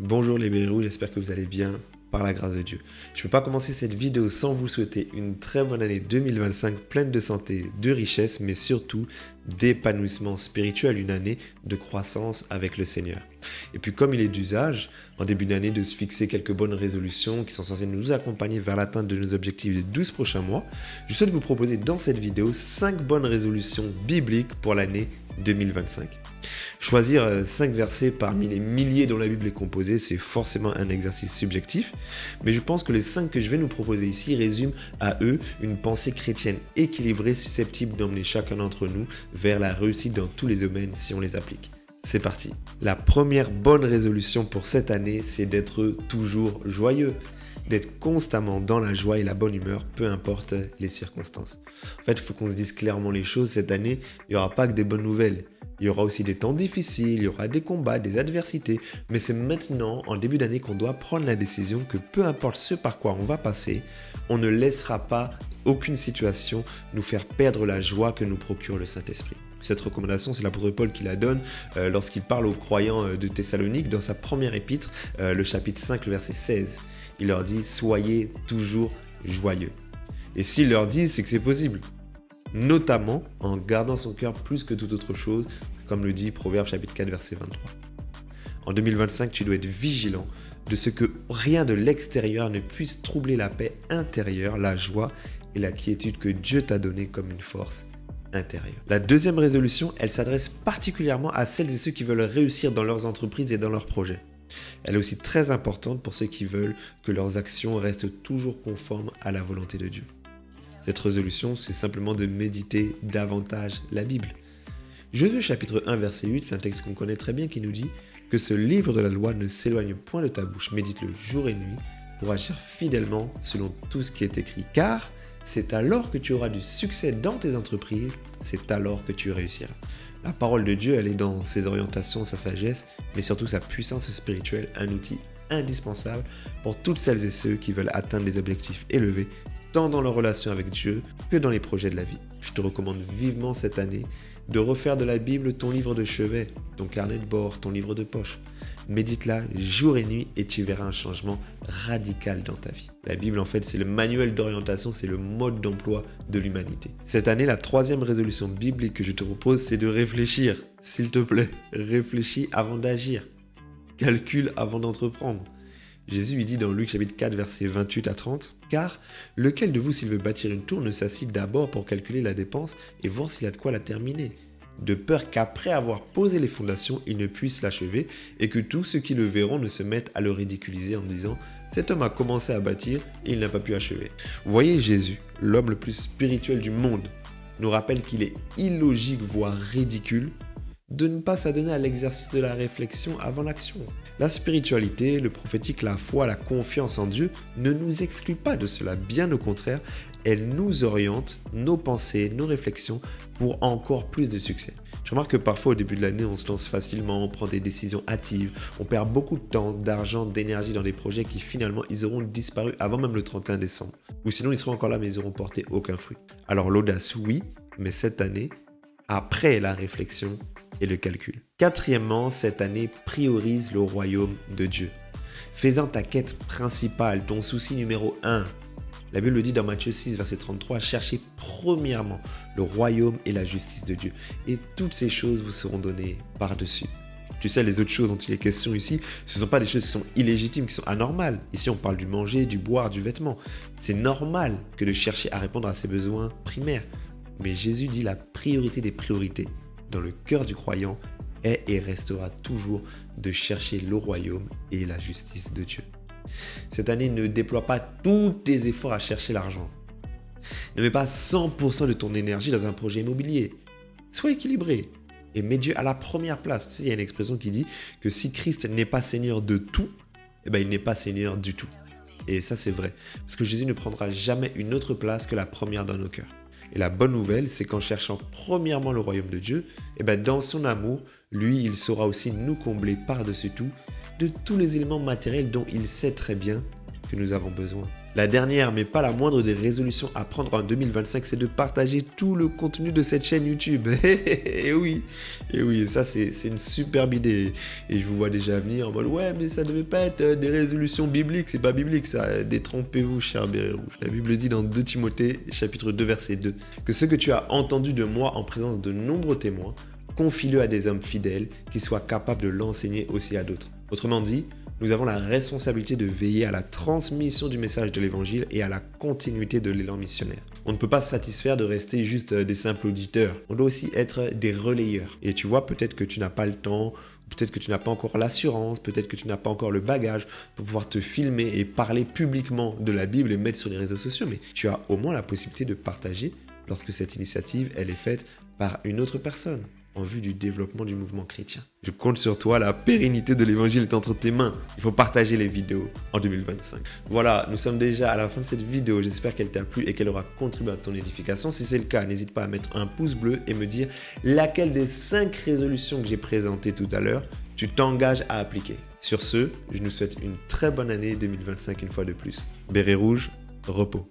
Bonjour les Bérous, j'espère que vous allez bien par la grâce de Dieu. Je ne peux pas commencer cette vidéo sans vous souhaiter une très bonne année 2025 pleine de santé, de richesse, mais surtout d'épanouissement spirituel, une année de croissance avec le Seigneur. Et puis comme il est d'usage, en début d'année, de se fixer quelques bonnes résolutions qui sont censées nous accompagner vers l'atteinte de nos objectifs des 12 prochains mois, je souhaite vous proposer dans cette vidéo 5 bonnes résolutions bibliques pour l'année 2025. Choisir 5 versets parmi les milliers dont la Bible est composée, c'est forcément un exercice subjectif, mais je pense que les 5 que je vais nous proposer ici résument à eux une pensée chrétienne équilibrée susceptible d'emmener chacun d'entre nous vers la réussite dans tous les domaines si on les applique. C'est parti. La première bonne résolution pour cette année, c'est d'être toujours joyeux. D'être constamment dans la joie et la bonne humeur, peu importe les circonstances. En fait, il faut qu'on se dise clairement les choses. Cette année, il n'y aura pas que des bonnes nouvelles. Il y aura aussi des temps difficiles, il y aura des combats, des adversités. Mais c'est maintenant, en début d'année, qu'on doit prendre la décision que peu importe ce par quoi on va passer, on ne laissera pas aucune situation nous faire perdre la joie que nous procure le Saint-Esprit. Cette recommandation, c'est l'apôtre Paul qui la donne lorsqu'il parle aux croyants de Thessalonique dans sa première épître, le chapitre 5, le verset 16. Il leur dit « Soyez toujours joyeux ». Et s'il leur dit, c'est que c'est possible. Notamment en gardant son cœur plus que toute autre chose, comme le dit Proverbe chapitre 4, verset 23. En 2025, tu dois être vigilant de ce que rien de l'extérieur ne puisse troubler la paix intérieure, la joie et la quiétude que Dieu t'a donnée comme une force intérieure. La deuxième résolution, elle s'adresse particulièrement à celles et ceux qui veulent réussir dans leurs entreprises et dans leurs projets. Elle est aussi très importante pour ceux qui veulent que leurs actions restent toujours conformes à la volonté de Dieu. Cette résolution, c'est simplement de méditer davantage la Bible. Josué chapitre 1 verset 8, c'est un texte qu'on connaît très bien qui nous dit que ce livre de la loi ne s'éloigne point de ta bouche, médite-le jour et nuit pour agir fidèlement selon tout ce qui est écrit. Car c'est alors que tu auras du succès dans tes entreprises, c'est alors que tu réussiras. La parole de Dieu, elle est dans ses orientations, sa sagesse, mais surtout sa puissance spirituelle, un outil indispensable pour toutes celles et ceux qui veulent atteindre des objectifs élevés, tant dans leur relation avec Dieu que dans les projets de la vie. Je te recommande vivement cette année de refaire de la Bible ton livre de chevet, ton carnet de bord, ton livre de poche. Médite-la jour et nuit et tu verras un changement radical dans ta vie. La Bible, en fait, c'est le manuel d'orientation, c'est le mode d'emploi de l'humanité. Cette année, la troisième résolution biblique que je te propose, c'est de réfléchir. S'il te plaît, réfléchis avant d'agir. Calcule avant d'entreprendre. Jésus dit dans Luc chapitre 4, versets 28 à 30, « Car lequel de vous, s'il veut bâtir une tour, ne s'assit d'abord pour calculer la dépense et voir s'il a de quoi la terminer, de peur qu'après avoir posé les fondations, il ne puisse l'achever et que tous ceux qui le verront ne se mettent à le ridiculiser en disant « Cet homme a commencé à bâtir et il n'a pas pu achever. » Vous voyez, Jésus, l'homme le plus spirituel du monde, nous rappelle qu'il est illogique, voire ridicule, de ne pas s'adonner à l'exercice de la réflexion avant l'action. La spiritualité, le prophétique, la foi, la confiance en Dieu ne nous excluent pas de cela. Bien au contraire, elles nous orientent, nos pensées, nos réflexions pour encore plus de succès. Je remarque que parfois au début de l'année, on se lance facilement, on prend des décisions hâtives, on perd beaucoup de temps, d'argent, d'énergie dans des projets qui finalement, ils auront disparu avant même le 31 décembre. Ou sinon, ils seront encore là mais ils n'auront porté aucun fruit. Alors l'audace, oui, mais cette année, après la réflexion et le calcul. Quatrièmement, cette année, priorise le royaume de Dieu. Fais-en ta quête principale, ton souci numéro 1. La Bible le dit dans Matthieu 6, verset 33, « Cherchez premièrement le royaume et la justice de Dieu, et toutes ces choses vous seront données par-dessus. » Tu sais, les autres choses dont il est question ici, ce ne sont pas des choses qui sont illégitimes, qui sont anormales. Ici, on parle du manger, du boire, du vêtement. C'est normal que de chercher à répondre à ses besoins primaires. Mais Jésus dit la priorité des priorités dans le cœur du croyant est et restera toujours de chercher le royaume et la justice de Dieu. Cette année, ne déploie pas tous tes efforts à chercher l'argent. Ne mets pas 100% de ton énergie dans un projet immobilier. Sois équilibré et mets Dieu à la première place. Tu sais, il y a une expression qui dit que si Christ n'est pas Seigneur de tout, il n'est pas Seigneur du tout. Et ça, c'est vrai. Parce que Jésus ne prendra jamais une autre place que la première dans nos cœurs. Et la bonne nouvelle, c'est qu'en cherchant premièrement le royaume de Dieu, dans son amour, lui, il saura aussi nous combler par-dessus tout de tous les éléments matériels dont il sait très bien que nous avons besoin. La dernière, mais pas la moindre des résolutions à prendre en 2025, c'est de partager tout le contenu de cette chaîne YouTube. Et oui, ça c'est une superbe idée. Et je vous vois déjà venir en mode ouais, mais ça devait pas être des résolutions bibliques, c'est pas biblique ça. Détrompez-vous, cher béret rouge. La Bible dit dans 2 Timothée, chapitre 2, verset 2, que ce que tu as entendu de moi en présence de nombreux témoins, confie-le à des hommes fidèles qui soient capables de l'enseigner aussi à d'autres. Autrement dit, nous avons la responsabilité de veiller à la transmission du message de l'évangile et à la continuité de l'élan missionnaire. On ne peut pas se satisfaire de rester juste des simples auditeurs. On doit aussi être des relayeurs. Et tu vois, peut-être que tu n'as pas le temps, peut-être que tu n'as pas encore l'assurance, peut-être que tu n'as pas encore le bagage pour pouvoir te filmer et parler publiquement de la Bible et mettre sur les réseaux sociaux, mais tu as au moins la possibilité de partager lorsque cette initiative, elle est faite par une autre personne, en vue du développement du mouvement chrétien. Je compte sur toi, la pérennité de l'évangile est entre tes mains. Il faut partager les vidéos en 2025. Voilà, nous sommes déjà à la fin de cette vidéo. J'espère qu'elle t'a plu et qu'elle aura contribué à ton édification. Si c'est le cas, n'hésite pas à mettre un pouce bleu et me dire laquelle des 5 résolutions que j'ai présentées tout à l'heure tu t'engages à appliquer. Sur ce, je nous souhaite une très bonne année 2025 une fois de plus. Béret rouge, repos.